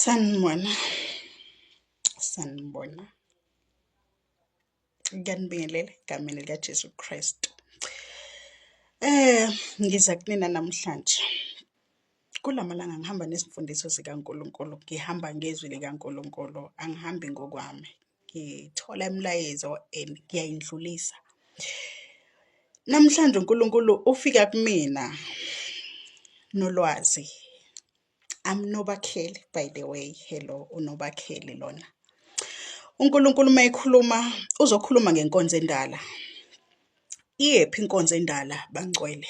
Sanibona. Ngiyanibingelela egameni likaJesu Kristu. Ngiza kunina namhlanje. Kulamalanga ngihamba nezimfundiso zikaNkulunkulu, ngihamba ngezwi likaNkulunkulu, angihambi ngokwami. Ngithola imilayezo and ngiyayindlulisa. Namhlanje uNkulunkulu ufika kumina nolwazi. I'm Nobakheli, by the way. Hello, uNobakheli lona. uNkulunkulu mayekhuluma, uzokhuluma ngenkonzo endala. Iyephi inkonzo endala bangcwele?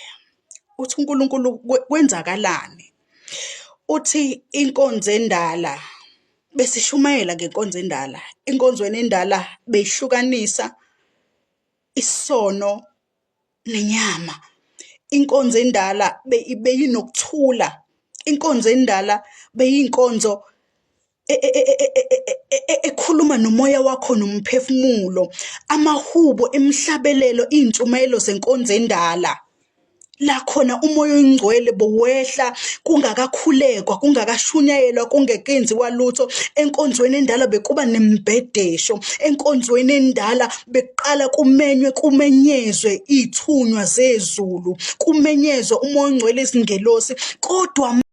Uthi uNkulunkulu kwenzakalani? Uthi inkonzo endala besishumayela ngenkonzo endala. Enkonzweni endala beyihlukanisa isono nenyama. Inkonzo endala beyinokuthula. Inkonzo endala beyinkonzo ekhuluma nomoya wakho nomphefumulo, amahubo, imihlabelelo, iy'ntshumayelo zenkonzo endala. La khona umoya oyingcwele bowehla kungakakhulekwa, kungakashunyayelwa, kungekenziwa lutho. Enkonzweni endala bekuba nemibhedesho. Enkonzweni endala bekuqala kumenyezwe iy'thunywa zezulu, kumenyezwe umoya oyingcwele, izingelosi. Kodwa